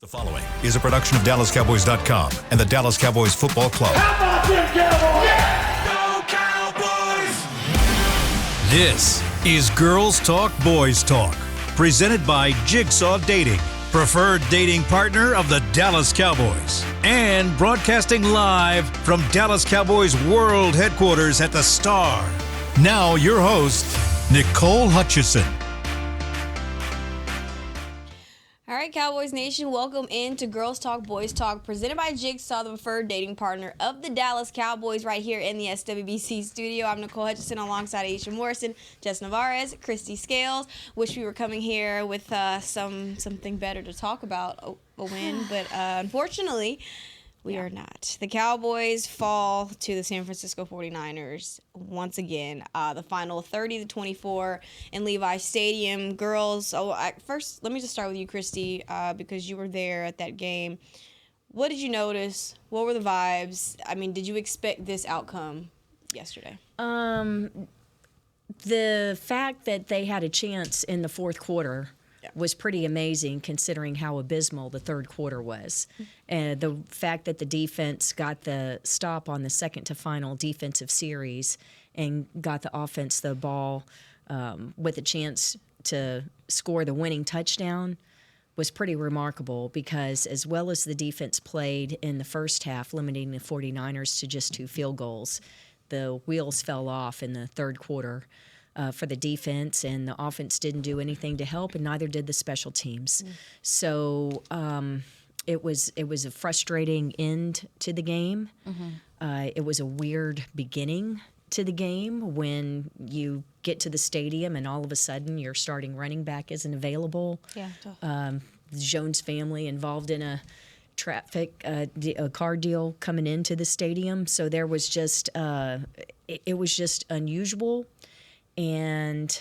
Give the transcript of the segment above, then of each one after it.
The following is a production of DallasCowboys.com and the Dallas Cowboys Football Club. How about them Cowboys? Yeah! Go Cowboys! This is Girls Talk, Boys Talk, presented by Jigsaw Dating, preferred dating partner of the Dallas Cowboys, and broadcasting live from Dallas Cowboys World Headquarters at the Star. Now your host, Nicole Hutchison. All right, Cowboys Nation, welcome into Girls Talk, Boys Talk, presented by Jigsaw, the preferred dating partner of the Dallas Cowboys, right here in the SWBC studio. I'm Nicole Hutchison alongside Aisha Morrison, Jess Navarez, Christy Scales. Wish we were coming here with something better to talk about, a win, but unfortunately, we are not. The Cowboys fall to the San Francisco 49ers once again. The final 30-24 in Levi Stadium. Girls, first, let me just start with you, Christy, because you were there at that game. What did you notice? What were the vibes? I mean, did you expect this outcome yesterday? The fact that they had a chance in the fourth quarter was pretty amazing considering how abysmal the third quarter was. And the fact that the defense got the stop on the second to final defensive series and got the offense the ball with a chance to score the winning touchdown was pretty remarkable, because as well as the defense played in the first half, limiting the 49ers to just 2 field goals, the wheels fell off in the third quarter for the defense, and the offense didn't do anything to help, and neither did the special teams. So it was a frustrating end to the game. It was a weird beginning to the game when you get to the stadium and all of a sudden your starting running back isn't available. Yeah. The Jones family involved in a a car deal coming into the stadium. So there was just it was just unusual. And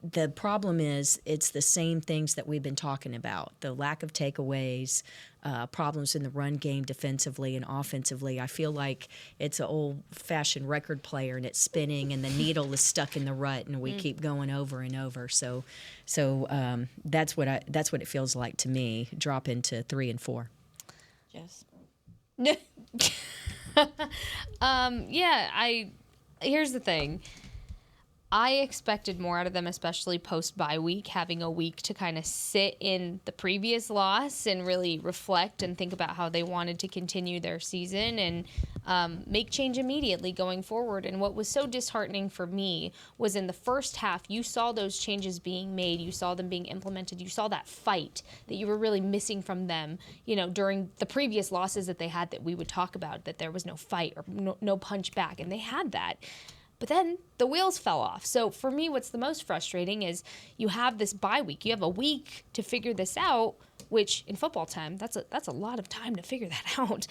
the problem is it's the same things that we've been talking about. The lack of takeaways, problems in the run game defensively and offensively. I feel like it's an old-fashioned record player and it's spinning and the needle is stuck in the rut and we keep going over and over. So that's what it feels like to me, drop into 3 and 4. Yes. Here's the thing. I expected more out of them, especially post-bye week, having a week to kind of sit in the previous loss and really reflect and think about how they wanted to continue their season and make change immediately going forward. And what was so disheartening for me was in the first half, you saw those changes being made, you saw them being implemented, you saw that fight that you were really missing from them, during the previous losses that they had that we would talk about, that there was no fight or no punch back, and they had that. But then the wheels fell off. So for me, what's the most frustrating is you have this bye week. You have a week to figure this out, which in football time, that's a lot of time to figure that out.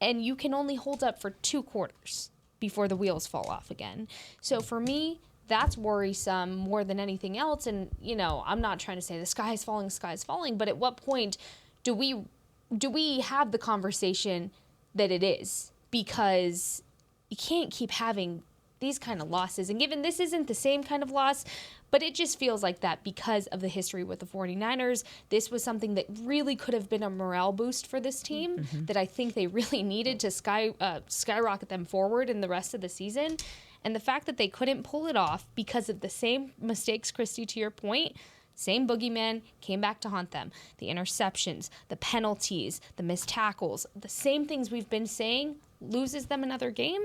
And you can only hold up for 2 quarters before the wheels fall off again. So for me, that's worrisome more than anything else. And, I'm not trying to say the sky is falling, but at what point do we have the conversation that it is? Because you can't keep having these kind of losses. And given this isn't the same kind of loss, but it just feels like that because of the history with the 49ers. This was something that really could have been a morale boost for this team that I think they really needed to skyrocket them forward in the rest of the season. And the fact that they couldn't pull it off because of the same mistakes, Christy, to your point, same boogeyman came back to haunt them. The interceptions, the penalties, the missed tackles, the same things we've been saying loses them another game.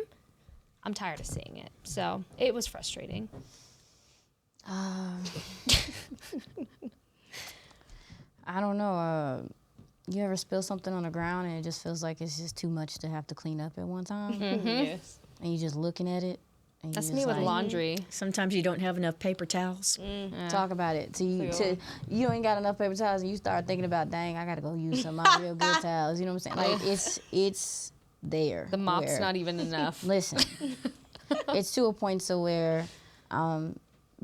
I'm tired of seeing it. So it was frustrating. I don't know. You ever spill something on the ground and it just feels like it's just too much to have to clean up at one time? Yes. And you're just looking at it. And That's you're me just with like, laundry. Sometimes you don't have enough paper towels. Talk about it. You ain't got enough paper towels and you start thinking about, dang, I got to go use some of my real good towels. You know what I'm saying? Like, it's there. The mop's not even enough. Listen, it's to a point so where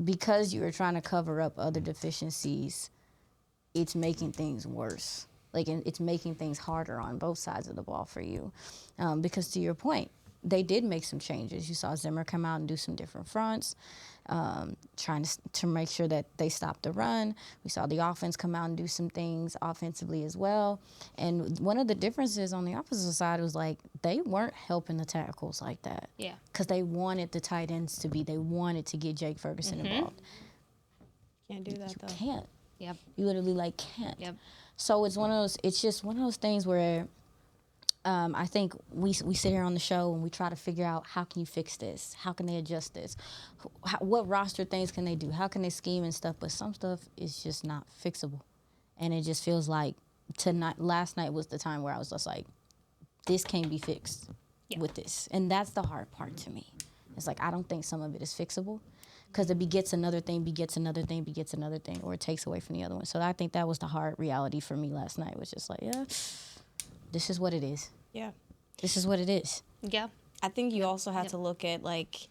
because you are trying to cover up other deficiencies, it's making things worse. Like, it's making things harder on both sides of the ball for you. Because to your point, they did make some changes. You saw Zimmer come out and do some different fronts, trying to make sure that they stopped the run. We saw the offense come out and do some things offensively as well. And one of the differences on the opposite side was like they weren't helping the tackles like that. Yeah. Because they wanted the tight ends to be. They wanted to get Jake Ferguson involved. Can't do that though. Can't. Yep. You literally like can't. Yep. So it's one of those. It's just one of those things where I think we sit here on the show and we try to figure out how can you fix this? How can they adjust this? What roster things can they do? How can they scheme and stuff? But some stuff is just not fixable, and it just feels like last night was the time where I was just like, this can't be fixed with this, and that's the hard part to me. It's like I don't think some of it is fixable. Because it begets another thing, begets another thing, begets another thing, or it takes away from the other one. So I think that was the hard reality for me last night. Was just like, yeah, this is what it is. Yeah. This is what it is. Yeah. I think you also have to look at, like,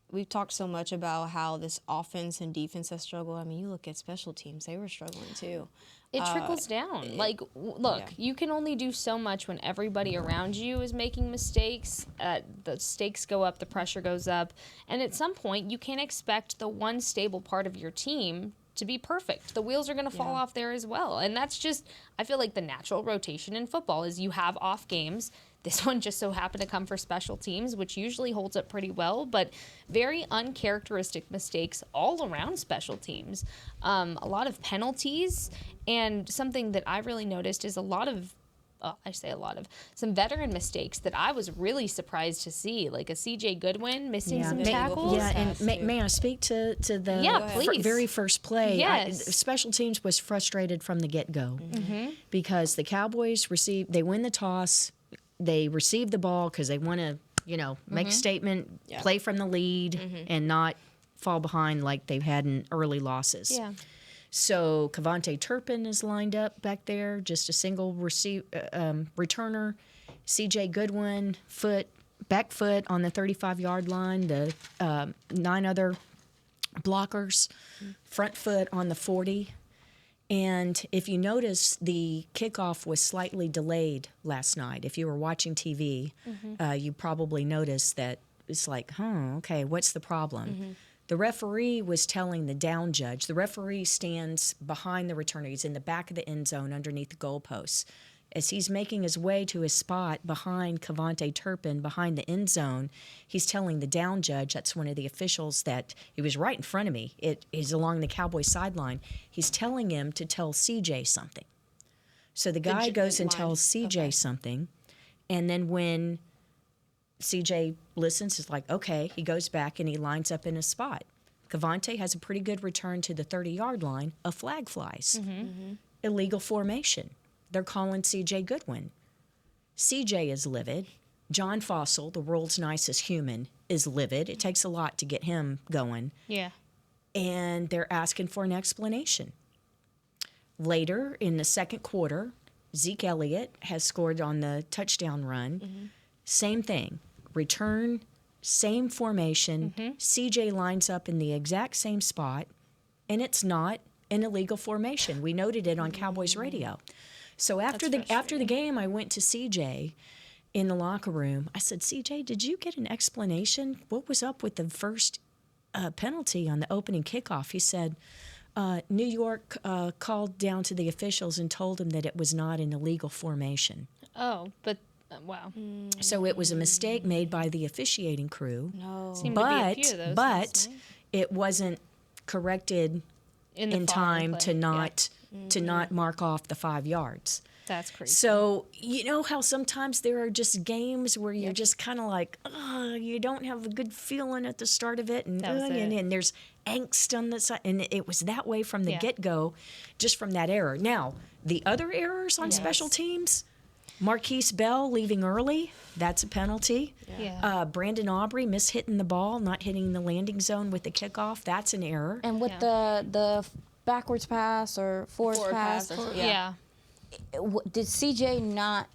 we've talked so much about how this offense and defense has struggled. I mean, you look at special teams, they were struggling too. It trickles down. Like, look, you can only do so much when everybody around you is making mistakes. The stakes go up, the pressure goes up. And at some point, you can't expect the one stable part of your team to be perfect. The wheels are going to fall off there as well. And that's just, I feel like the natural rotation in football is you have off games. This one just so happened to come for special teams, which usually holds up pretty well, but very uncharacteristic mistakes all around special teams. A lot of penalties, and something that I really noticed is some veteran mistakes that I was really surprised to see, like a C.J. Goodwin missing some tackles. Yeah, and may I speak to the please. very first play? Yes. Special teams was frustrated from the get-go because the Cowboys they win the toss, they receive the ball because they want to, make a statement, play from the lead, and not fall behind like they've had in early losses. Yeah. So Cavante Turpin is lined up back there, just a single returner. C.J. Goodwin, back foot on the 35-yard line. The 9 other blockers, front foot on the 40. And if you notice, the kickoff was slightly delayed last night. If you were watching TV, you probably noticed that it's like, okay, what's the problem? The referee was telling the down judge. The referee stands behind the returner. He's in the back of the end zone underneath the goalposts. As he's making his way to his spot behind Cavante Turpin, behind the end zone, he's telling the down judge, that's one of the officials that he was right in front of me. It is along the Cowboys sideline. He's telling him to tell CJ something. So the guy goes and tells CJ something, and then when CJ listens, it's like, okay, he goes back and he lines up in his spot. Cavante has a pretty good return to the 30-yard line. A flag flies. Illegal formation. They're calling C.J. Goodwin. C.J. is livid. John Fossil, the world's nicest human, is livid. It takes a lot to get him going. Yeah. And they're asking for an explanation. Later in the second quarter, Zeke Elliott has scored on the touchdown run. Same thing. Return, same formation. C.J. lines up in the exact same spot, and it's not an illegal formation. We noted it on Cowboys radio. So after the game, I went to CJ in the locker room. I said, CJ, did you get an explanation? What was up with the first penalty on the opening kickoff? He said, New York called down to the officials and told him that it was not an illegal formation. Oh, but wow. So it was a mistake made by the officiating crew. No. Seemed to be a few of those last night. It wasn't corrected in time play. to not mark off the 5 yards. That's crazy. So you know how sometimes there are just games where you're just kind of like, you don't have a good feeling at the start of it, and there's angst on the side, and it was that way from the get-go, just from that error. Now, the other errors on special teams, Marquise Bell leaving early, that's a penalty. Brandon Aubrey mishitting the ball, not hitting the landing zone with the kickoff, that's an error. And with the backwards pass or forward pass, Yeah. did CJ not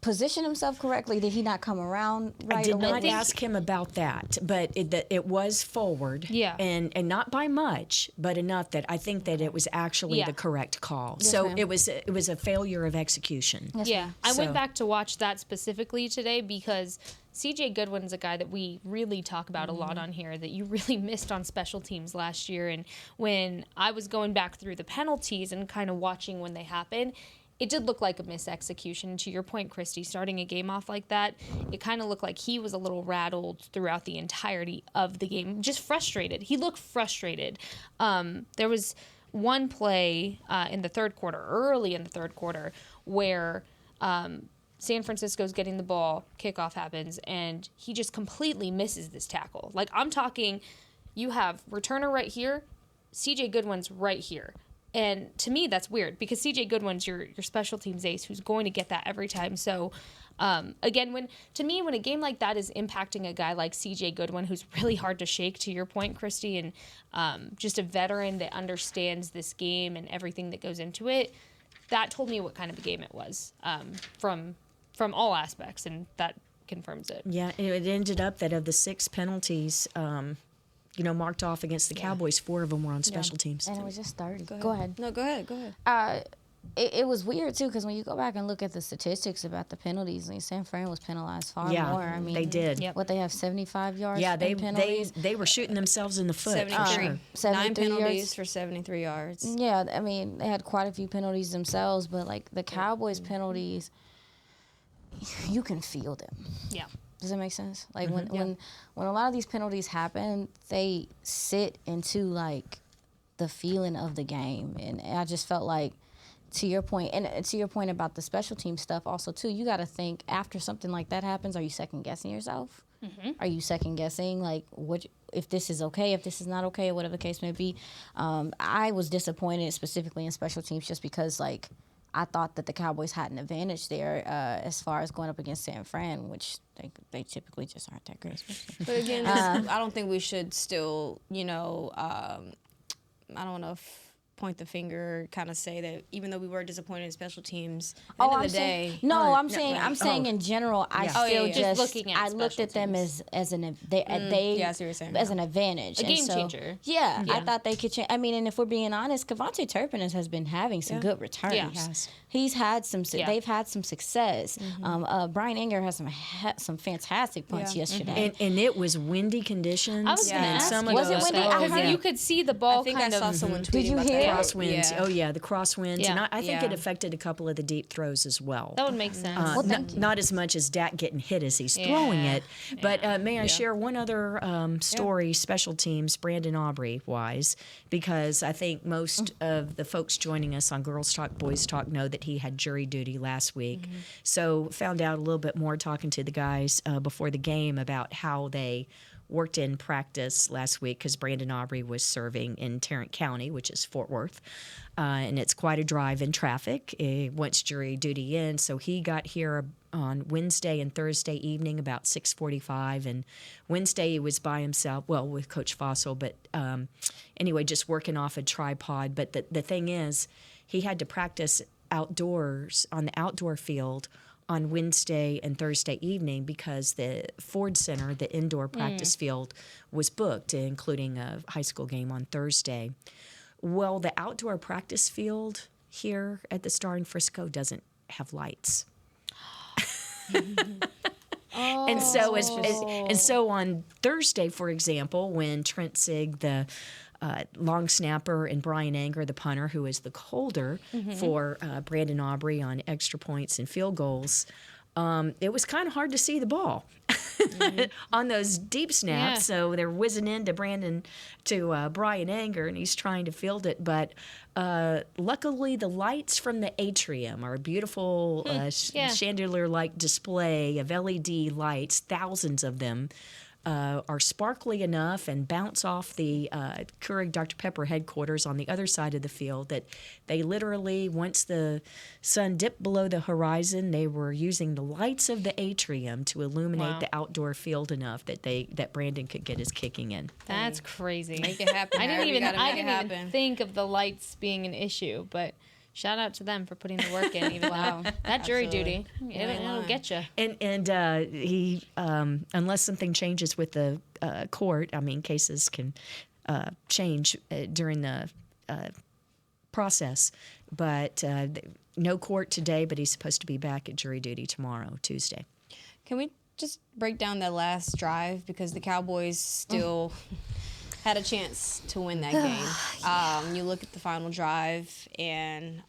position himself correctly? Did he not come around right I did away? not ask him about that, but it was forward, Yeah. and not by much, but enough that I think that it was actually Yeah. the correct call. So ma'am. it was a failure of execution. Yeah, I So- went back to watch that specifically today because CJ Goodwin's a guy that we really talk about a lot on here that you really missed on special teams last year. And when I was going back through the penalties and kind of watching when they happen, it did look like a misexecution. To your point, Christy, starting a game off like that, it kind of looked like he was a little rattled throughout the entirety of the game, just frustrated. He looked frustrated. There was one play in the third quarter, early in the third quarter, where San Francisco's getting the ball, kickoff happens, and he just completely misses this tackle. Like, I'm talking, you have returner right here, CJ Goodwin's right here. And to me, that's weird because CJ Goodwin's your special teams ace who's going to get that every time. So, again, when a game like that is impacting a guy like CJ Goodwin, who's really hard to shake, to your point, Christy, and just a veteran that understands this game and everything that goes into it, that told me what kind of a game it was from all aspects, and that confirms it. Yeah, it ended up that of the 6 penalties, marked off against the Cowboys, 4 of them were on special teams. And it was just 30. Go ahead. No, go ahead. It was weird too because when you go back and look at the statistics about the penalties, I mean, San Fran was penalized far Yeah, more. I mean, they did. Yep. What they have 75 yards. Yeah, in penalties. they were shooting themselves in the foot. for 73. sure. 73 9 penalties yards. for 73 yards. Yeah, I mean, they had quite a few penalties themselves, but like the Cowboys penalties, you can feel them. Yeah. Does that make sense? Like when a lot of these penalties happen, they sit into like the feeling of the game, and I just felt like, to your point, and to your point about the special team stuff, also too, you got to think after something like that happens, are you second guessing yourself? Mm-hmm. Are you second guessing like what if this is okay, if this is not okay, or whatever the case may be? I was disappointed specifically in special teams just because like I thought that the Cowboys had an advantage there as far as going up against San Fran, which they typically just aren't that great. But again, I don't think we should still, I don't know if point the finger, kind of say that even though we were disappointed in special teams, at the end of the day. I'm saying in general, I still Just looking at I looked special at them teams. as an Yeah, I see what you're saying. as an advantage, A And game so, changer. Yeah, I thought they could change. I mean, and if we're being honest, Kevontae Turpin has been having some good returns. Yeah. Yes. He's had some. Yeah. They've had some success. Brian Anger has some fantastic punts yesterday. And it was windy conditions. I was gonna and ask some you of Was it those- windy? oh, I because heard you could see the ball I think kind I of. saw someone tweeting Did you about hear that. it? crosswinds. Yeah. Oh yeah, the crosswinds, Yeah. and I think it Yeah. affected a couple of the deep throws as well. That would make sense. Well, thank you. Not as much as Dak getting hit as he's throwing Yeah. it. But may I share one other story, special teams, Brandon Aubrey wise, because I think most of the folks joining us on Girls Talk, Boys Talk know that he had jury duty last week. So found out a little bit more talking to the guys before the game about how they worked in practice last week because Brandon Aubrey was serving in Tarrant County, which is Fort Worth. And it's quite a drive in traffic once jury duty ends. So he got here on Wednesday and Thursday evening about 6:45. And Wednesday he was by himself, well, with Coach Fossil, but anyway, just working off a tripod. But the thing is, he had to practice outdoors on the outdoor field on Wednesday and Thursday evening because the Ford Center, the indoor practice field, was booked, including a high school game on Thursday. Well, the outdoor practice field here at the Star in Frisco doesn't have lights. And so on Thursday, for example, when Trent Sig, the long snapper, and Brian Anger, the punter, who is the holder for Brandon Aubrey on extra points and field goals, it was kind of hard to see the ball on those deep snaps. Yeah. So they're whizzing into Brian Anger, and he's trying to field it. But luckily, the lights from the atrium are a beautiful Yeah. chandelier-like display of LED lights, thousands of them. Are sparkly enough and bounce off the Keurig Dr. Pepper headquarters on the other side of the field that they literally, once the sun dipped below the horizon, they were using the lights of the atrium to illuminate Wow. the outdoor field enough that Brandon could get his kicking in. That's crazy. Make it happen. I didn't However you even gotta make I it didn't even happen. think of the lights being an issue, but Shout out to them for putting the work in, even though that jury Absolutely. duty, it'll get you. And he, unless something changes with the court, I mean, cases can change during the process. But no court today, but he's supposed to be back at jury duty tomorrow, Tuesday. Can we just break down that last drive, because the Cowboys still had a chance to win that game. You look at the final drive, and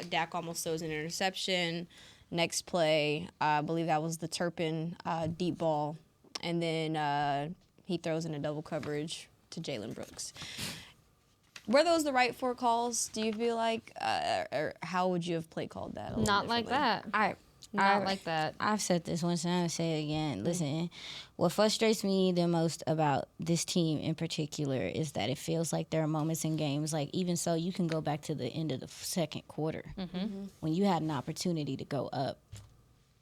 Dak almost throws an interception. Next play, I believe that was the Turpin deep ball, and then he throws in a double coverage to Jalen Brooks. Were those the right 4 calls, do you feel like? Or how would you have play called that? Not like that. Not like that. I've said this once and I'm going to say it again. Listen, what frustrates me the most about this team in particular is that it feels like there are moments in games, like even so, you can go back to the end of the second quarter when you had an opportunity to go up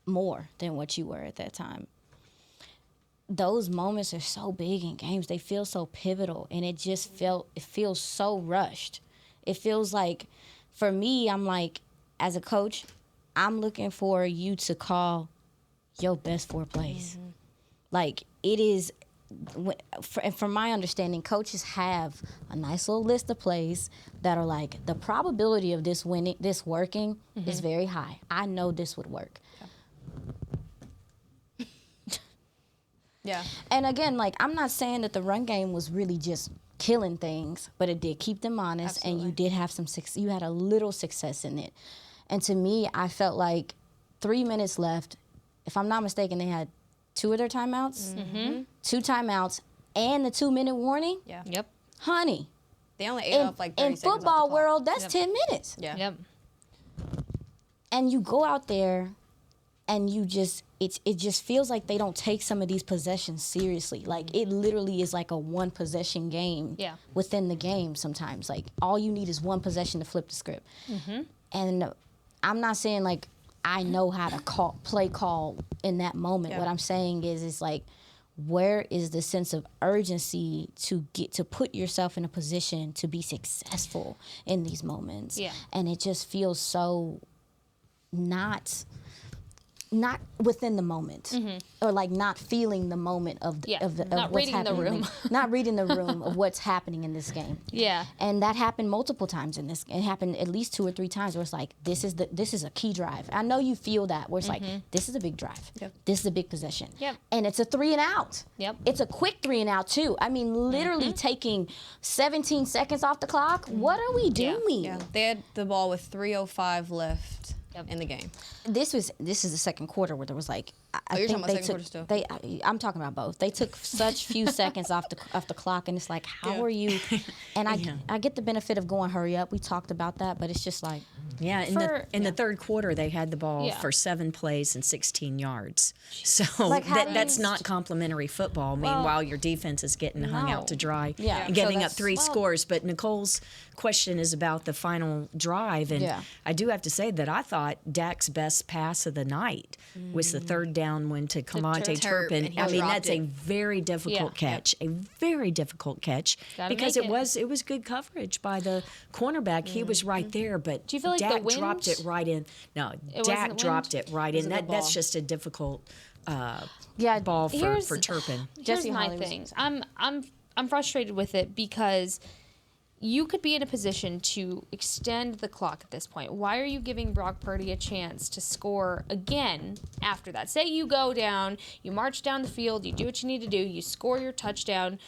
more than what you were at that time. Those moments are so big in games. They feel so pivotal, and it feels so rushed. It feels like, for me, I'm like, as a coach, I'm looking for you to call your best 4 plays. Like, it is, from my understanding, coaches have a nice little list of plays that are like, the probability of this working is very high. I know this would work. Yeah. And again, like, I'm not saying that the run game was really just killing things, but it did keep them honest. Absolutely. And you did have you had a little success in it. And to me, I felt like 3 minutes left. If I'm not mistaken, they had 2 of their timeouts, 2 timeouts, and the 2-minute warning. Yeah. Yep. Honey, They only ate off like 30 in seconds off the football clock. world, that's 10 minutes. Yeah. Yep. And you go out there, and you just it just feels like they don't take some of these possessions seriously. Like, it literally is like a 1-possession game within the game sometimes. Like, all you need is 1 possession to flip the script. And I'm not saying, like, I know how to play call in that moment. Yeah. What I'm saying is like, where is the sense of urgency to get to put yourself in a position to be successful in these moments? Yeah. And it just feels so not within the moment, or like not feeling the moment of Not what's reading the happening. room. Not reading the room of what's happening in this game. Yeah. And that happened multiple times in this. It happened at least 2 or 3 times where it's like, this is a key drive. I know you feel that, where it's like, this is a big drive. Yep. This is a big possession. Yep. And it's a 3 and out. Yep. It's a quick 3 and out too. I mean, literally taking 17 seconds off the clock. What are we doing? Yeah. They had the ball with 3:05 left Yep. in the game. This is the second quarter where there was like, I you're think talking about they second took quarter still? I'm talking about both. They took such few seconds off the clock, and it's like, how are you? And I get the benefit of going hurry up. We talked about that, but it's just like, Yeah, in the third quarter, they had the ball for 7 plays and 16 yards. So Like, how do that's you- not complimentary football. Meanwhile, your defense is getting hung out to dry Yeah. and So giving up that's- 3 scores. But Nicole's question is about the final drive. And I do have to say that I thought Dak's best pass of the night was the third down one to Kamante Turp, Turpin. and he I mean, dropped that's it. a very difficult catch, a very difficult catch, Gotta because make it was good coverage by the cornerback. He was right there, but Do you feel like the Dak wind- dropped it right in. No, wasn't Dak wind? dropped it right in. a good That's ball. just a difficult yeah, ball Here's- for Turpin. Here's Jesse my Holly was- thing. I'm frustrated with it because you could be in a position to extend the clock at this point. Why are you giving Brock Purdy a chance to score again after that? Say you go down, you march down the field, you do what you need to do, you score your touchdown,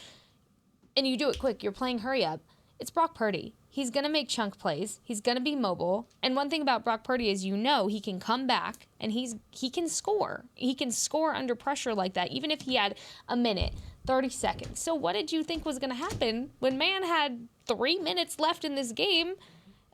and you do it quick. You're playing hurry up. It's Brock Purdy. He's going to make chunk plays. He's going to be mobile. And one thing about Brock Purdy is, he can come back and he can score. He can score under pressure like that, even if he had a minute, 30 seconds. So what did you think was going to happen when man had 3 minutes left in this game?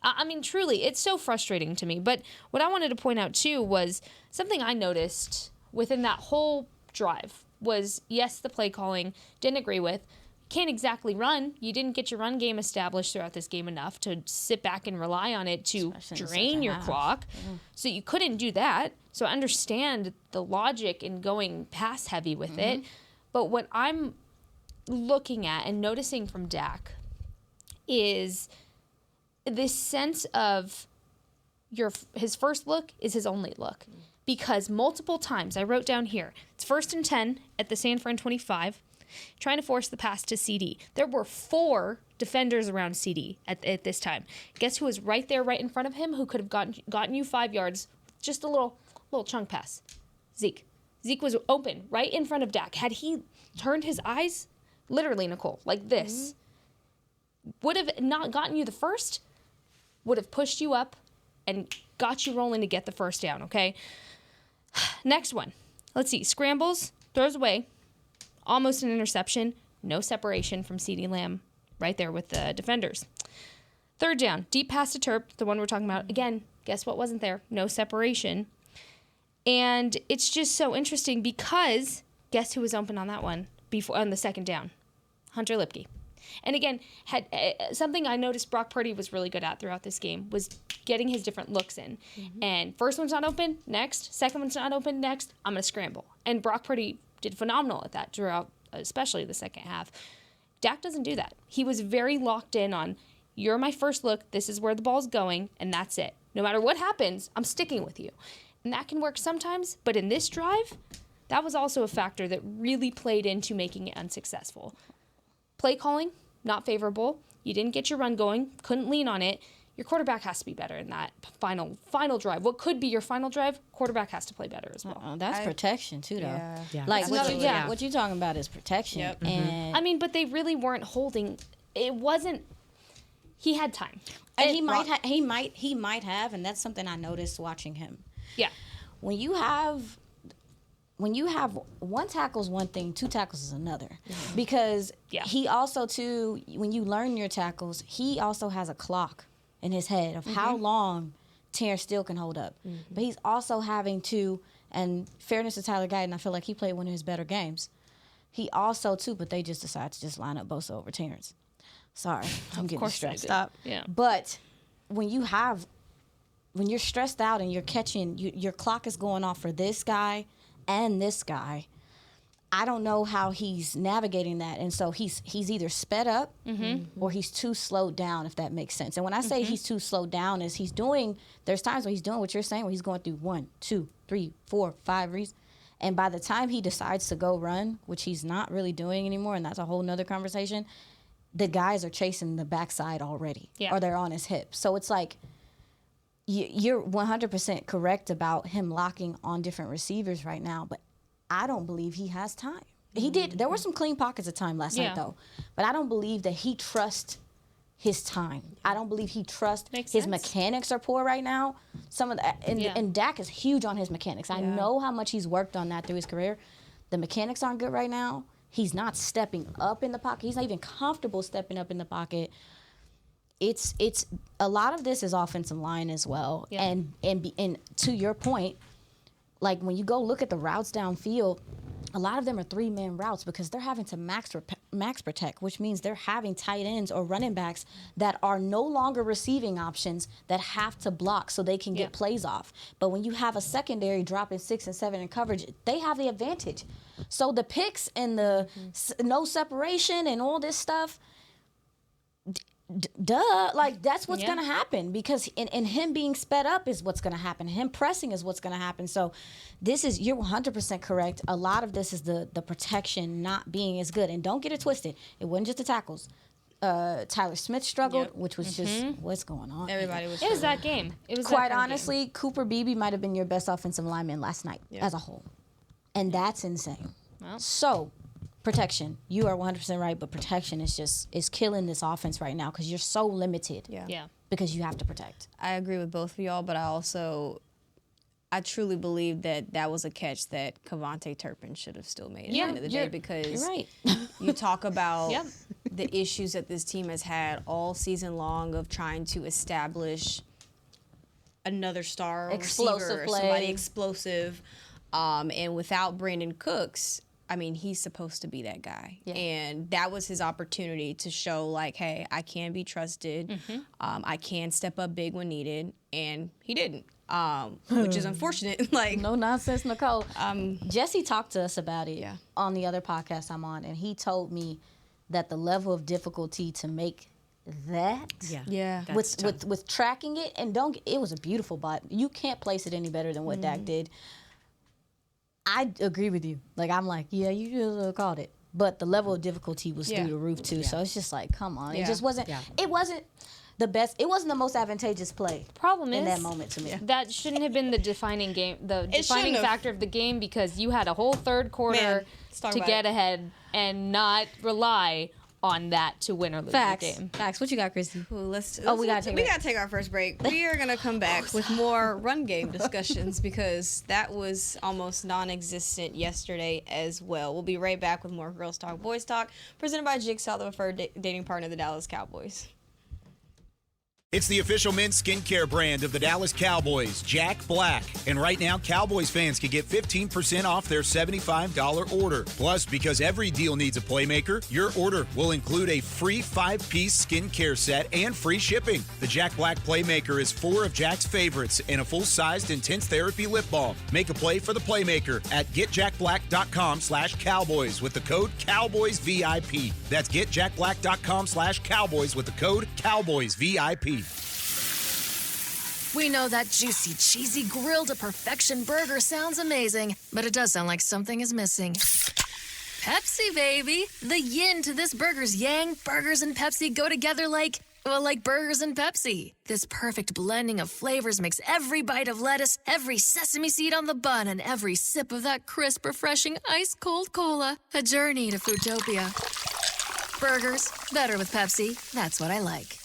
I mean, truly, it's so frustrating to me. But what I wanted to point out, too, was something I noticed within that whole drive was, yes, the play calling, didn't agree with. Can't exactly run. You didn't get your run game established throughout this game enough to sit back and rely on it to Especially in the drain second your half. clock. So you couldn't do that. So I understand the logic in going pass heavy with it. But what I'm looking at and noticing from Dak is this sense of his first look is his only look. Because multiple times, I wrote down here, it's 1st and 10 at the San Fran 25, trying to force the pass to CD. There were 4 defenders around CD at this time. Guess who was right there, right in front of him, who could have gotten you 5 yards, just a little chunk pass? Zeke. Zeke was open right in front of Dak. Had he turned his eyes, literally, Nicole, like this, would have not gotten you the first, would have pushed you up and got you rolling to get the first down, okay? Next one. Let's see. Scrambles, throws away, almost an interception, no separation from CeeDee Lamb right there with the defenders. 3rd down, deep pass to Turp, the one we're talking about. Again, guess what wasn't there? No separation. And it's just so interesting because guess who was open on that one before on the 2nd down? Hunter Lipke. And again, had something I noticed Brock Purdy was really good at throughout this game was getting his different looks in. And first one's not open, next. Second one's not open, next. I'm going to scramble. And Brock Purdy did phenomenal at that throughout, especially the second half. Dak doesn't do that. He was very locked in on, you're my first look, this is where the ball's going, and that's it. No matter what happens, I'm sticking with you. And that can work sometimes, but in this drive, that was also a factor that really played into making it unsuccessful. Play calling, not favorable. You didn't get your run going, couldn't lean on it. Your quarterback has to be better in that final drive. What could be your final drive, quarterback has to play better as well. That's protection too, though. Yeah. Like what you're talking about is protection. Yep. And I mean, but they really weren't holding. It wasn't. He had time, and he might have, and that's something I noticed watching him. Yeah. When you have one tackle's one thing, 2 tackles is another. Because he also too, when you learn your tackles, he also has a clock in his head of how long Terrence Steele can hold up. But he's also having to, and fairness to Tyler Guyton, I feel like he played one of his better games. He also too, but they just decided to just line up Bosa over Terrence. Sorry, I'm getting stressed. Stop. Yeah. But when you're stressed out and you're catching, your clock is going off for this guy and this guy. I don't know how he's navigating that, and so he's either sped up or he's too slowed down, if that makes sense. And when I say he's too slowed down, is there's times where he's doing what you're saying, where he's going through 1, 2, 3, 4, 5 reads, and by the time he decides to go run, which he's not really doing anymore, and that's a whole nother conversation, the guys are chasing the backside already, or they're on his hip. So it's like you're 100% correct about him locking on different receivers right now, but I don't believe he has time. He did. There were some clean pockets of time last night, though. But I don't believe that he trusts his time. I don't believe he trusts his mechanics are poor right now. And Dak is huge on his mechanics. I know how much he's worked on that through his career. The mechanics aren't good right now. He's not stepping up in the pocket. He's not even comfortable stepping up in the pocket. It's a lot of this is offensive line as well. Yeah. And to your point, like when you go look at the routes downfield, a lot of them are 3-man routes because they're having to max protect, which means they're having tight ends or running backs that are no longer receiving options that have to block so they can get plays off. But when you have a secondary dropping 6 and 7 in coverage, they have the advantage. So the picks and the no separation and all this stuff, like that's what's going to happen because and him being sped up is what's going to happen. Him pressing is what's going to happen. So you're 100% correct. A lot of this is the protection not being as good. And don't get it twisted. It wasn't just the tackles. Tyler Smith struggled, which was just what's going on. Everybody was. It was that game. It was quite honestly, Cooper Beebe might have been your best offensive lineman last night as a whole, and that's insane. Well. So. Protection. You are 100% right, but protection is killing this offense right now because you're so limited. Yeah. Because you have to protect. I agree with both of y'all, but I truly believe that was a catch that Kevontae Turpin should have still made at the end of the day because you're right. you talk about the issues that this team has had all season long of trying to establish another star explosive receiver, play. somebody explosive, and without Brandon Cooks, I mean, he's supposed to be that guy. Yeah. And that was his opportunity to show, like, hey, I can be trusted. I can step up big when needed. And he didn't, which is unfortunate. Like, no nonsense, Nicole. Jesse talked to us about it on the other podcast I'm on, and he told me that the level of difficulty to make that. Yeah. With tracking it, and it was a beautiful bot. You can't place it any better than what Dak did. I agree with you. Like, I'm like, yeah, you just called it. But the level of difficulty was through the roof too. So it's just like, come on. It just wasn't. Yeah. It wasn't the best. It wasn't the most advantageous play. Problem in is that moment to me. That shouldn't have been the defining factor of the game, because you had a whole third quarter to get ahead and not rely on that to win or lose the game. Facts. What you got, Christy? Ooh, we gotta take our first break. We are gonna come back with more run game discussions because that was almost non-existent yesterday as well. We'll be right back with more Girls Talk, Boys Talk, presented by Jigsaw, the preferred dating partner of the Dallas Cowboys. It's the official men's skincare brand of the Dallas Cowboys, Jack Black. And right now, Cowboys fans can get 15% off their $75 order. Plus, because every deal needs a playmaker, your order will include a free 5-piece skincare set and free shipping. The Jack Black Playmaker is 4 of Jack's favorites and a full-sized intense therapy lip balm. Make a play for the Playmaker at getjackblack.com/Cowboys with the code CowboysVIP. That's getjackblack.com/Cowboys with the code CowboysVIP. We know that juicy, cheesy, grilled to perfection burger sounds amazing, but it does sound like something is missing. Pepsi, baby! The yin to this burger's yang. Burgers and Pepsi go together like burgers and Pepsi. This perfect blending of flavors makes every bite of lettuce, every sesame seed on the bun, and every sip of that crisp, refreshing, ice-cold cola a journey to Foodtopia. Burgers, better with Pepsi. That's what I like.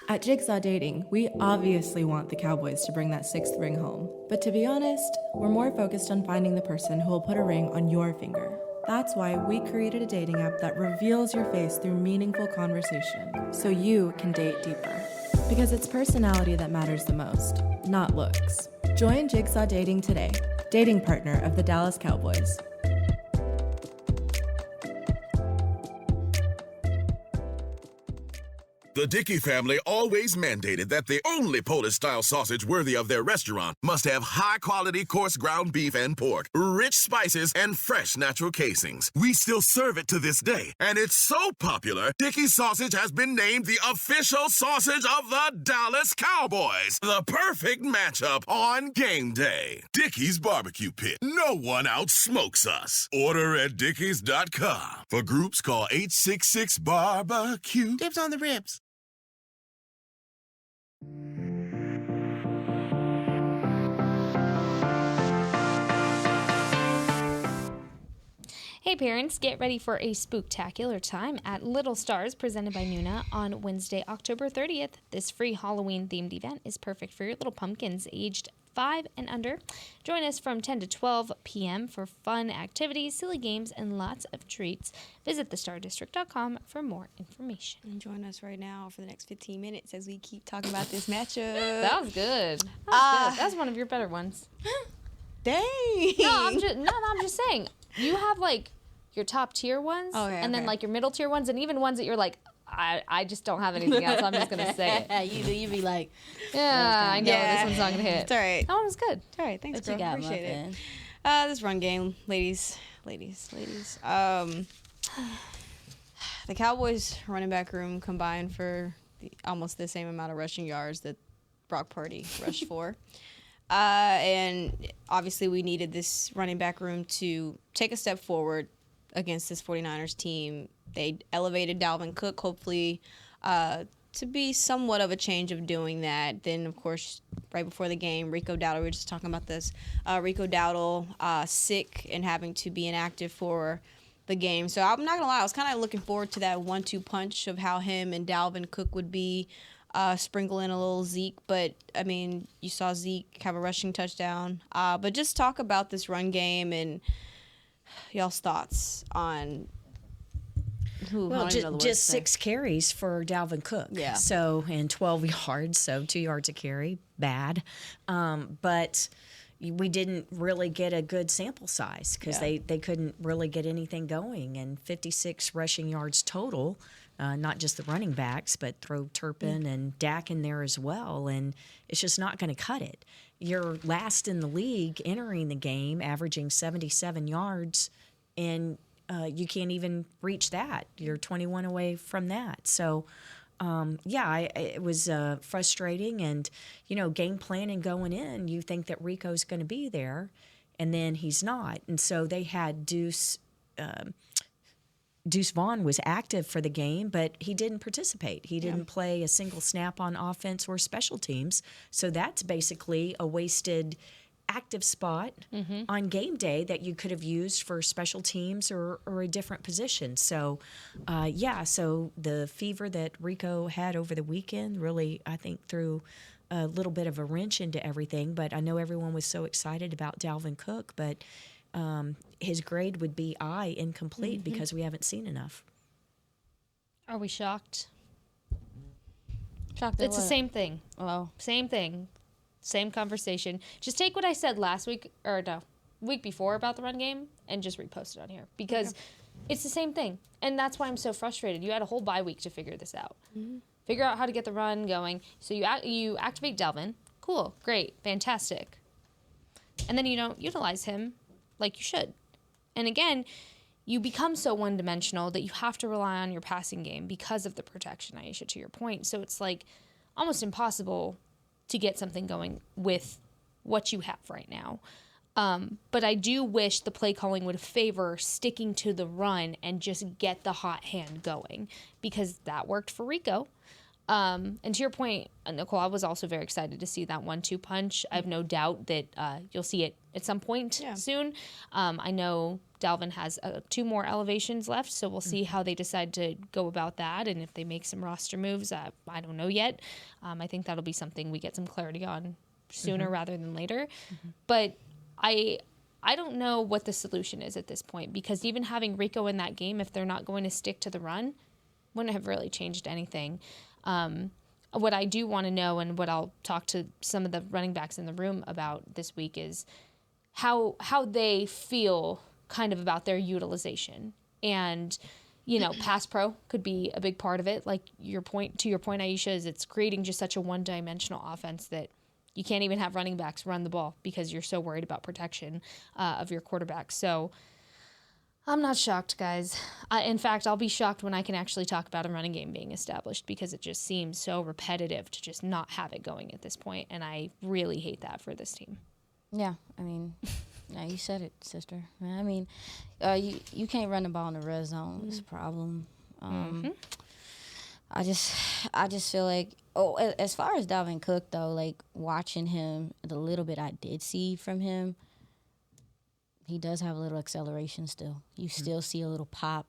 At Jigsaw Dating, we obviously want the Cowboys to bring that 6th ring home. But to be honest, we're more focused on finding the person who will put a ring on your finger. That's why we created a dating app that reveals your face through meaningful conversation, so you can date deeper. Because it's personality that matters the most, not looks. Join Jigsaw Dating today, dating partner of the Dallas Cowboys. The Dickey family always mandated that the only Polish-style sausage worthy of their restaurant must have high-quality coarse ground beef and pork, rich spices, and fresh natural casings. We still serve it to this day, and it's so popular, Dickey's sausage has been named the official sausage of the Dallas Cowboys. The perfect matchup on game day. Dickey's Barbecue Pit. No one outsmokes us. Order at dickeys.com. For groups, call 866-BARBECUE. Dibs on the ribs. Hey parents, get ready for a spooktacular time at Little Stars presented by Nuna on Wednesday, October 30th. This free Halloween-themed event is perfect for your little pumpkins aged 5 and under. Join us from 10 to 12 p.m. for fun activities, silly games, and lots of treats. Visit thestardistrict.com for more information. And join us right now for the next 15 minutes as we keep talking about this matchup. That was good. That's one of your better ones. Dang. No, I'm just saying. You have like your top tier ones, and then like your middle tier ones, and even ones that you're like, I just don't have anything else. I'm just gonna say it. You be like, yeah, I know this one's not gonna hit. It's all right. That one was good. All right, thanks, girl. Appreciate it. This run game, ladies. The Cowboys running back room combined for almost the same amount of rushing yards that Brock Purdy rushed for. And obviously we needed this running back room to take a step forward against this 49ers team. They elevated Dalvin Cook, hopefully, to be somewhat of a change of doing that. Then, of course, right before the game, Rico Dowdle, we were just talking about this, Rico Dowdle sick and having to be inactive for the game. So I'm not going to lie, I was kind of looking forward to that 1-2 punch of how him and Dalvin Cook would be. Sprinkle in a little Zeke, but I mean, you saw Zeke have a rushing touchdown. But just talk about this run game and y'all's thoughts on who. Well, just 6 carries for Dalvin Cook. Yeah. So and 12 yards, so 2 yards a carry, bad. But we didn't really get a good sample size because they couldn't really get anything going, and 56 rushing yards total. Not just the running backs, but throw Turpin and Dak in there as well, and it's just not going to cut it. You're last in the league entering the game, averaging 77 yards, and you can't even reach that. You're 21 away from that. So it was frustrating. And, game planning going in, you think that Rico's going to be there, and then he's not. And so they had Deuce Vaughn was active for the game, but he didn't participate. He didn't play a single snap on offense or special teams. So that's basically a wasted active spot on game day that you could have used for special teams or a different position. So, so the fever that Rico had over the weekend really, I think, threw a little bit of a wrench into everything. But I know everyone was so excited about Dalvin Cook, but his grade would be incomplete because we haven't seen enough. Are we shocked? Shocked at It's the what? same thing. Oh, Same thing. Same conversation. Just take what I said last week, or no, week before about the run game and just repost it on here because it's the same thing. And that's why I'm so frustrated. You had a whole bye week to figure this out. Figure out how to get the run going. So you activate Dalvin. Cool. Great. Fantastic. And then you don't utilize him like you should. And again, you become so one-dimensional that you have to rely on your passing game because of the protection, Aisha, to your point. So it's like almost impossible to get something going with what you have right now. But I do wish the play calling would favor sticking to the run and just get the hot hand going because that worked for Rico. And to your point, Nicole, I was also very excited to see that 1-2 punch. I have no doubt that you'll see it at some point soon. I know Dalvin has 2 more elevations left, so we'll see how they decide to go about that and if they make some roster moves. I don't know yet. I think that'll be something we get some clarity on sooner rather than later. But I don't know what the solution is at this point because even having Rico in that game, if they're not going to stick to the run, wouldn't have really changed anything. What I do want to know and what I'll talk to some of the running backs in the room about this week is how they feel kind of about their utilization. And, pass pro could be a big part of it. Like to your point, Aisha, is it's creating just such a one-dimensional offense that you can't even have running backs run the ball because you're so worried about protection of your quarterback. So I'm not shocked, guys. In fact, I'll be shocked when I can actually talk about a running game being established because it just seems so repetitive to just not have it going at this point, and I really hate that for this team. yeah. I mean, yeah, you said it, sister. I mean, you can't run the ball in the red zone. It's a problem. I just feel like, as far as Dalvin Cook, though, like watching him, the little bit I did see from him, he does have a little acceleration still. You still see a little pop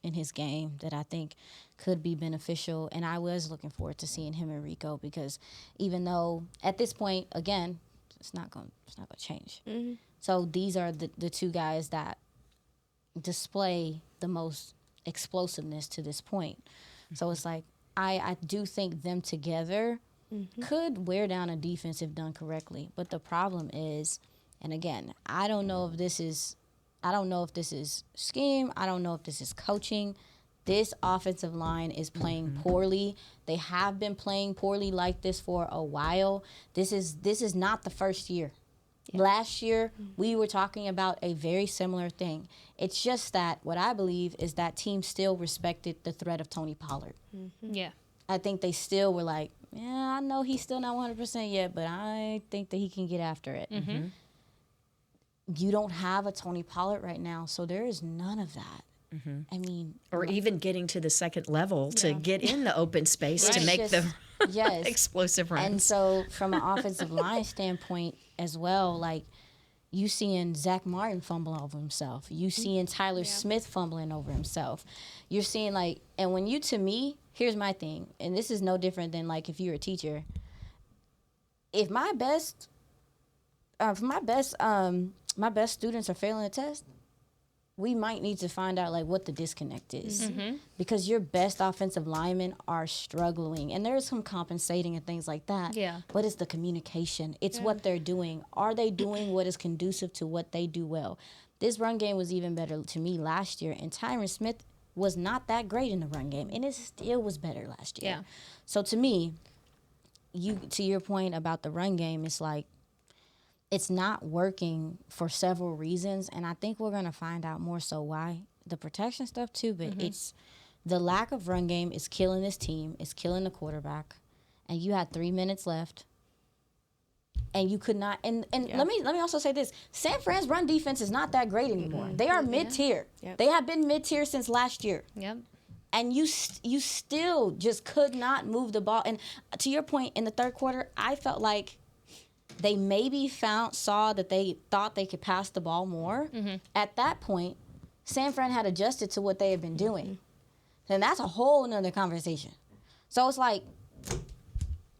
in his game that I think could be beneficial. And I was looking forward to seeing him and Rico because even though at this point, again, it's not going to change. So these are the 2 guys that display the most explosiveness to this point. So it's like I do think them together could wear down a defense if done correctly. But the problem is, and again, I don't know if this is scheme. I don't know if this is coaching. This offensive line is playing poorly. They have been playing poorly like this for a while. This is not the first year. Yeah. Last year, we were talking about a very similar thing. It's just that what I believe is that team still respected the threat of Tony Pollard. Yeah. I think they still were like, yeah, I know he's still not 100% yet, but I think that he can get after it. You don't have a Tony Pollard right now, so there is none of that. I mean, or even getting to the second level to get in the open space to make the explosive runs. And so from an offensive line standpoint as well, like you seeing Zach Martin fumble over himself. You seeing Tyler Smith fumbling over himself. You're seeing and when to me, here's my thing, and this is no different than like if you're a teacher. If my best students are failing a test, we might need to find out what the disconnect is, because your best offensive linemen are struggling, and there's some compensating and things like that. Yeah. But it's the communication. It's what they're doing. Are they doing what is conducive to what they do well? This run game was even better to me last year, and Tyron Smith was not that great in the run game, and it still was better last year. Yeah. So to me, to your point about the run game, it's like, it's not working for several reasons, and I think we're going to find out more so why. The protection stuff too, but it's the lack of run game is killing this team. It's killing the quarterback. And you had 3 minutes left. And you could not. And let me also say this: San Fran's run defense is not that great anymore. They are mid-tier. Yep. They have been mid-tier since last year. Yep. And you still just could not move the ball. And to your point, in the third quarter, I felt like they maybe saw that they thought they could pass the ball more. Mm-hmm. At that point, San Fran had adjusted to what they had been doing. Mm-hmm. And that's a whole nother conversation. So it's like,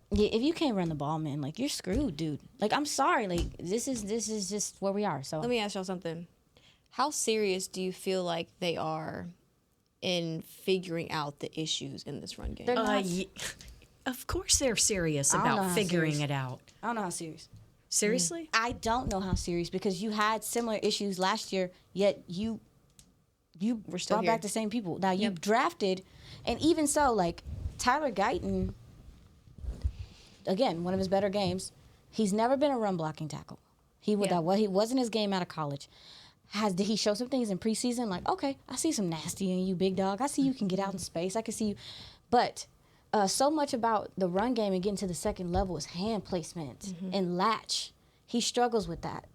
yeah, if you can't run the ball, man, like, you're screwed, dude. Like, I'm sorry. Like, this is just where we are. So let me ask y'all something. How serious do you feel like they are in figuring out the issues in this run game? Of course they're serious about figuring it out. I don't know how serious. Seriously? I don't know how serious, because you had similar issues last year, yet you brought back the same people. Now, you drafted, and even so, like, Tyler Guyton, again, one of his better games, he's never been a run blocking tackle. He wasn't his game out of college. Did he show some things in preseason? Like, okay, I see some nasty in you, big dog. I see you can get out in space. I can see you. But so much about the run game and getting to the second level is hand placement and latch. He struggles with that.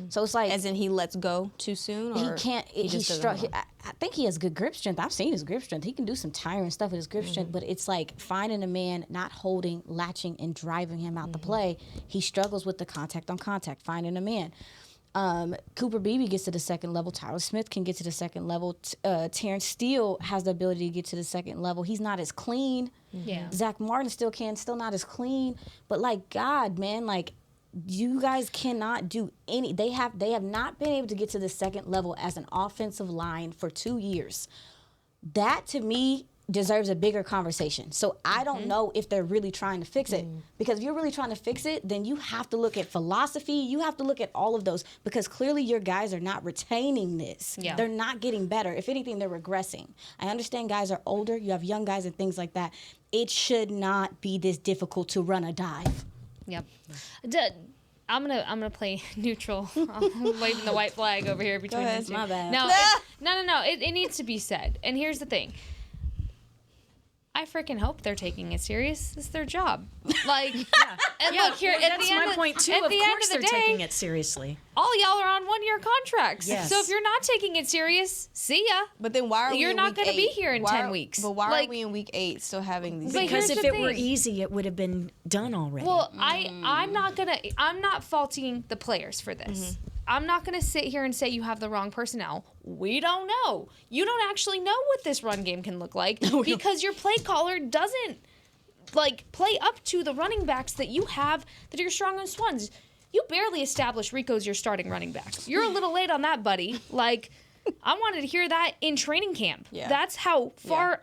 So it's like, as in he lets go too soon, or he can't. I think he has good grip strength. I've seen his grip strength. He can do some tiring stuff with his grip strength, but it's like finding a man, not holding, latching, and driving him out the play. He struggles with the contact on contact. Finding a man. Cooper Beebe gets to the second level. Tyler Smith can get to the second level. Terrence Steele has the ability to get to the second level. He's not as clean. Yeah. Zach Martin still not as clean. But like, God, man, like, you guys cannot do any. They have not been able to get to the second level as an offensive line for 2 years. That, to me, deserves a bigger conversation. So I don't know if they're really trying to fix it. Because if you're really trying to fix it, then you have to look at philosophy. You have to look at all of those, because clearly your guys are not retaining this. Yeah. They're not getting better. If anything, they're regressing. I understand guys are older. You have young guys and things like that. It should not be this difficult to run a dive. Yep. I'm gonna play neutral. I'm waving the white flag over here between us. My bad. No. It needs to be said. And here's the thing. I freaking hope they're taking it serious. It's their job. Like, look here. Well, that's my point too. Of course they're taking it seriously. All y'all are on 1-year contracts. Yes. So if you're not taking it serious, see ya. But then why are you're not going to be here in 10 weeks? But why are we in week 8 still having these? Because if it were easy, it would have been done already. Well, I'm not faulting the players for this. I'm not going to sit here and say you have the wrong personnel. We don't know. You don't actually know what this run game can look like because your play caller doesn't play up to the running backs that you have that are your strongest ones. You barely established Rico's your starting running back. You're a little late on that, buddy. Like, I wanted to hear that in training camp. Yeah. That's how far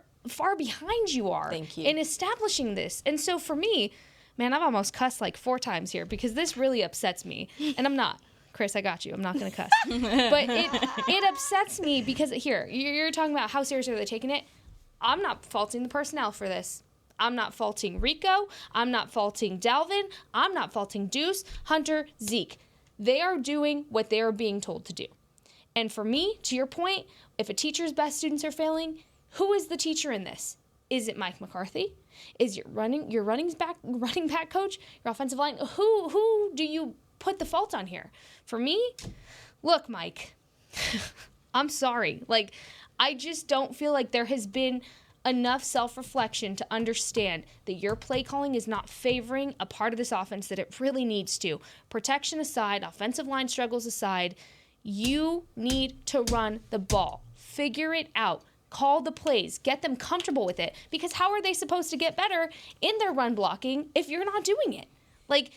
behind you are in establishing this. And so for me, man, I've almost cussed like 4 times here because this really upsets me. And I'm not. Chris, I got you. I'm not going to cuss. But it upsets me because, here, you're talking about how serious are they taking it. I'm not faulting the personnel for this. I'm not faulting Rico. I'm not faulting Dalvin. I'm not faulting Deuce, Hunter, Zeke. They are doing what they are being told to do. And for me, to your point, if a teacher's best students are failing, who is the teacher in this? Is it Mike McCarthy? Is your running back coach, your offensive line? Who do you put the fault on here? For me, look, Mike, I'm sorry. Like, I just don't feel like there has been enough self-reflection to understand that your play calling is not favoring a part of this offense that it really needs to. Protection aside, offensive line struggles aside, you need to run the ball. Figure it out. Call the plays. Get them comfortable with it. Because how are they supposed to get better in their run blocking if you're not doing it? Like,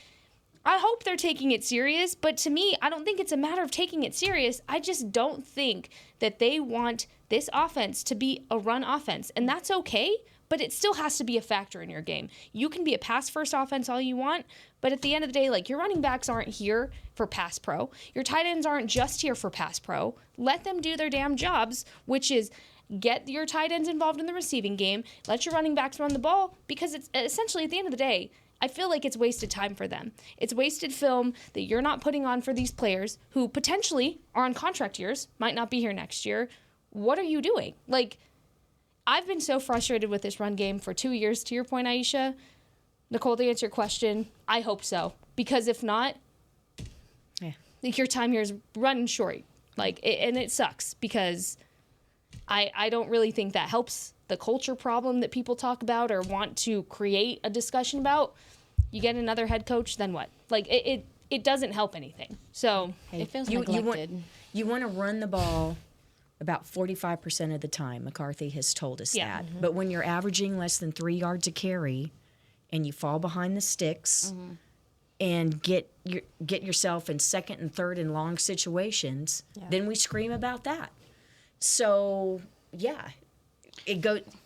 I hope they're taking it serious, but to me, I don't think it's a matter of taking it serious. I just don't think that they want this offense to be a run offense, and that's okay, but it still has to be a factor in your game. You can be a pass-first offense all you want, but at the end of the day, like, your running backs aren't here for pass pro. Your tight ends aren't just here for pass pro. Let them do their damn jobs, which is get your tight ends involved in the receiving game, let your running backs run the ball, because it's essentially, at the end of the day, I feel like it's wasted time for them. It's wasted film that you're not putting on for these players who potentially are on contract years, might not be here next year. What are you doing? Like, I've been so frustrated with this run game for 2 years. To your point, Aisha, Nicole, to answer your question, I hope so. Because if not, your time here is running short. And it sucks because I don't really think that helps the culture problem that people talk about or want to create a discussion about. You get another head coach, then what? It doesn't help anything. So it feels neglected. You want to run the ball about 45% of the time. McCarthy has told us that. Mm-hmm. But when you're averaging less than 3 yards a carry and you fall behind the sticks and get yourself in second and third and long situations, then we scream about that. So,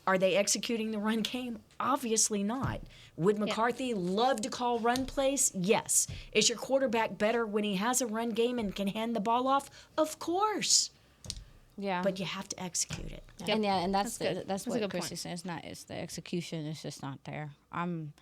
are they executing the run game? Obviously not. Would McCarthy love to call run plays? Yes. Is your quarterback better when he has a run game and can hand the ball off? Of course. Yeah. But you have to execute it. Yep. And that's what good Chrissy said. It's the execution. It's just not there. I'm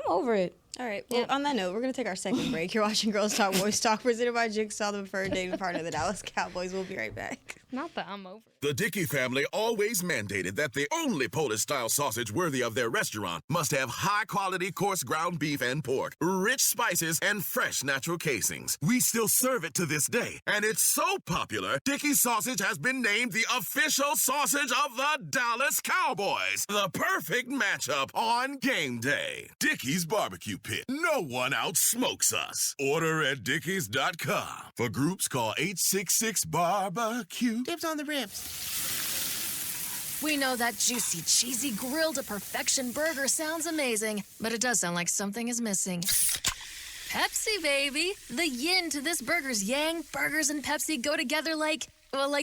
over it. All right. Well, on that note, we're going to take our second break. You're watching Girls Talk Boys Talk, presented by Jigsaw, the preferred dating partner of the Dallas Cowboys. We'll be right back. Not that I'm over. The Dickey family always mandated that the only Polish-style sausage worthy of their restaurant must have high-quality coarse ground beef and pork, rich spices, and fresh natural casings. We still serve it to this day, and it's so popular, Dickey sausage has been named the official sausage of the Dallas Cowboys. The perfect matchup on game day. Dickey's Barbecue Pit. No one outsmokes us. Order at dickeys.com. For groups, call 866-BARBECUE. Dibs on the ribs. We know that juicy, cheesy, grilled to perfection burger sounds amazing, but it does sound like something is missing. Pepsi, baby. The yin to this burger's yang. Burgers and Pepsi go together like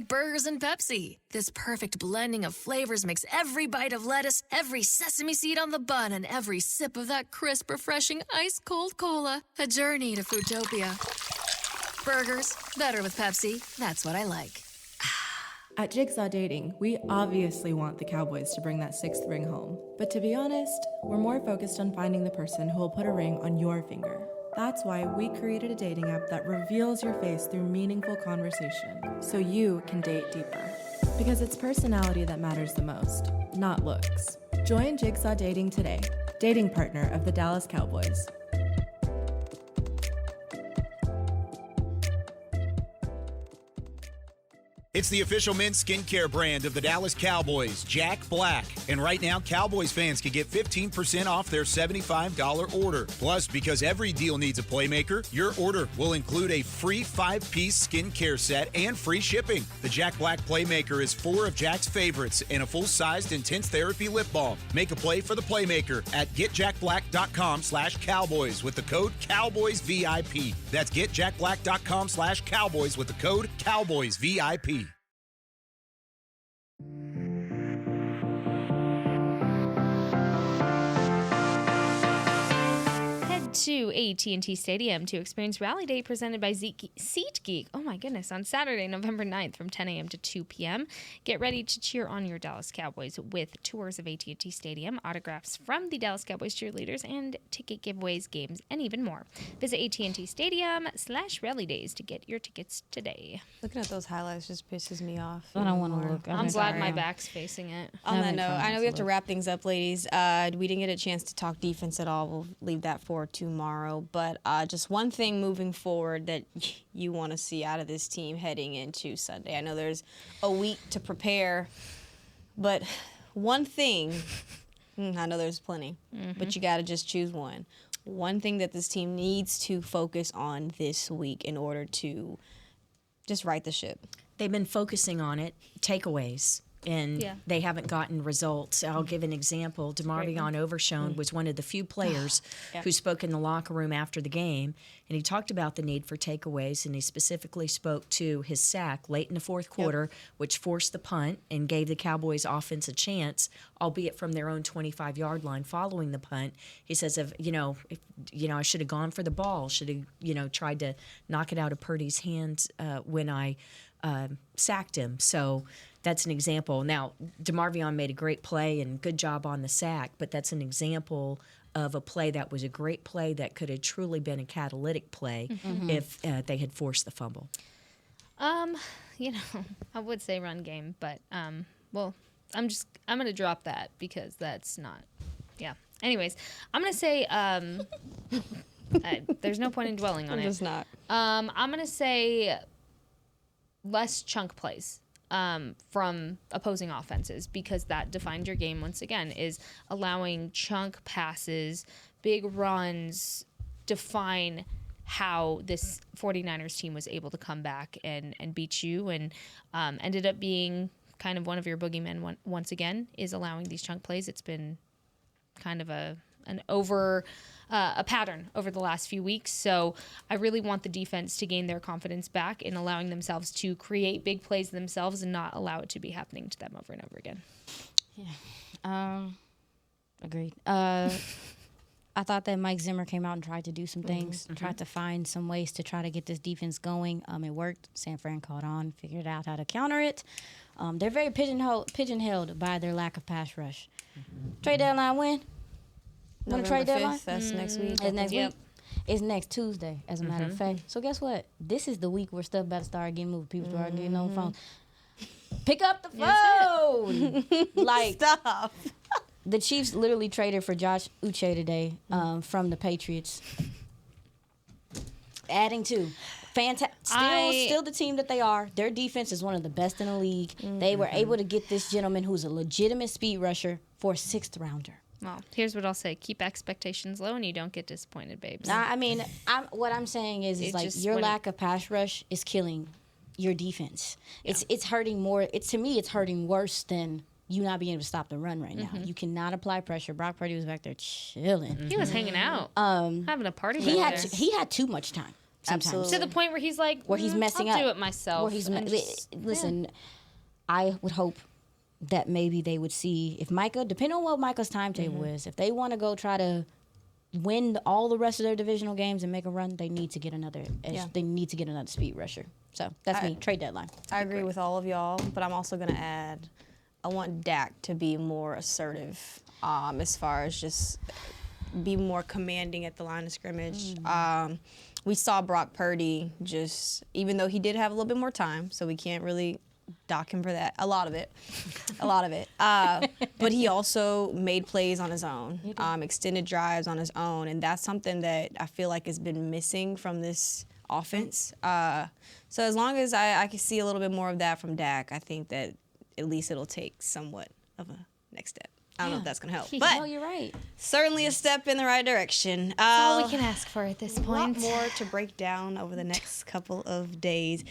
burgers and Pepsi. This perfect blending of flavors makes every bite of lettuce, every sesame seed on the bun, and every sip of that crisp, refreshing, ice-cold cola a journey to Foodtopia. Burgers, better with Pepsi. That's what I like. At Jigsaw Dating, we obviously want the Cowboys to bring that sixth ring home. But to be honest, we're more focused on finding the person who will put a ring on your finger. That's why we created a dating app that reveals your face through meaningful conversation, so you can date deeper. Because it's personality that matters the most, not looks. Join Jigsaw Dating today, dating partner of the Dallas Cowboys. It's the official men's skincare brand of the Dallas Cowboys, Jack Black. And right now, Cowboys fans can get 15% off their $75 order. Plus, because every deal needs a playmaker, your order will include a free 5-piece skincare set and free shipping. The Jack Black Playmaker is 4 of Jack's favorites and a full-sized intense therapy lip balm. Make a play for the Playmaker at getjackblack.com/Cowboys with the code CowboysVIP. That's getjackblack.com/Cowboys with the code CowboysVIP. To AT&T Stadium to experience Rally Day presented by SeatGeek. Oh my goodness, on Saturday, November 9th from 10 a.m. to 2 p.m. Get ready to cheer on your Dallas Cowboys with tours of AT&T Stadium, autographs from the Dallas Cowboys cheerleaders, and ticket giveaways, games, and even more. Visit AT&T Stadium/Rally Days to get your tickets today. Looking at those highlights just pisses me off. I don't want to look. I'm glad my back's facing it. On that note, I know we have to wrap things up, ladies. We didn't get a chance to talk defense at all. We'll leave that for tomorrow. But just one thing moving forward that you want to see out of this team heading into Sunday. I know there's a week to prepare, but one thing, I know there's plenty, but you got to just choose one. One thing that this team needs to focus on this week in order to just right the ship. They've been focusing on it, takeaways, and they haven't gotten results. I'll give an example. DeMarvion Overshone was one of the few players who spoke in the locker room after the game, and he talked about the need for takeaways, and he specifically spoke to his sack late in the fourth quarter, which forced the punt and gave the Cowboys offense a chance, albeit from their own 25-yard line following the punt. He says, I should have gone for the ball, should have, tried to knock it out of Purdy's hands when I sacked him. So that's an example. Now, DeMarvion made a great play and good job on the sack, but that's an example of a play that was a great play that could have truly been a catalytic play if they had forced the fumble. I would say run game, but, I'm going to drop that because that's not, yeah. Anyways, I'm going to say, there's no point in dwelling on it. It's not. I'm going to say less chunk plays from opposing offenses, because that defined your game once again, is allowing chunk passes, big runs, define how this 49ers team was able to come back and beat you, and ended up being kind of one of your boogeymen once again, is allowing these chunk plays. It's been kind of a pattern over the last few weeks. So I really want the defense to gain their confidence back in allowing themselves to create big plays themselves and not allow it to be happening to them over and over again. Yeah. Agreed. I thought that Mike Zimmer came out and tried to do some things, tried to find some ways to try to get this defense going. It worked. San Fran caught on, figured out how to counter it. They're very pigeonholed by their lack of pass rush. Trade deadline when? When the trade deadline? That's next week. It's next week. It's next Tuesday, as a matter of fact. So guess what? This is the week where stuff better start getting moved. People start getting on the phone. Pick up the phone. Like, stop. The Chiefs literally traded for Josh Uche today from the Patriots. Adding to. Still the team that they are. Their defense is one of the best in the league. They were able to get this gentleman who's a legitimate speed rusher for a 6th rounder. Well, here's what I'll say. Keep expectations low and you don't get disappointed, babes. I mean, what I'm saying is like your lack of pass rush is killing your defense. Yeah. It's hurting more. To me, it's hurting worse than you not being able to stop the run right now. You cannot apply pressure. Brock Purdy was back there chilling. He was hanging out, having a party. He had too much time. Sometimes. Absolutely. To the point where he's like, where he's messing up. I'll do it myself. Listen, I would hope that maybe they would see if Micah, depending on what Micah's timetable is, if they want to go try to win all the rest of their divisional games and make a run, they need to get another. They need to get another speed rusher. So that's me. Trade deadline. I agree with all of y'all, but I'm also gonna add, I want Dak to be more assertive, as far as just be more commanding at the line of scrimmage. We saw Brock Purdy just, even though he did have a little bit more time, so we can't really dock him for that. A lot of it. But he also made plays on his own, extended drives on his own, and that's something that I feel like has been missing from this offense. So as long as I can see a little bit more of that from Dak, I think that at least it'll take somewhat of a next step. I don't know if that's going to help. But no, you're right. Certainly a step in the right direction. That's all we can ask for at this point. A lot more to break down over the next couple of days.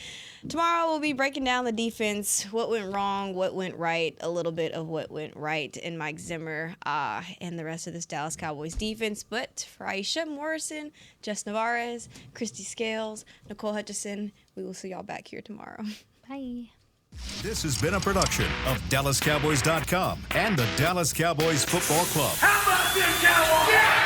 Tomorrow we'll be breaking down the defense, what went wrong, what went right, a little bit of what went right in Mike Zimmer and the rest of this Dallas Cowboys defense. But for Aisha Morrison, Jess Navarez, Christy Scales, Nicole Hutchison, we will see y'all back here tomorrow. Bye. This has been a production of DallasCowboys.com and the Dallas Cowboys Football Club. How about this, Cowboys? Yeah!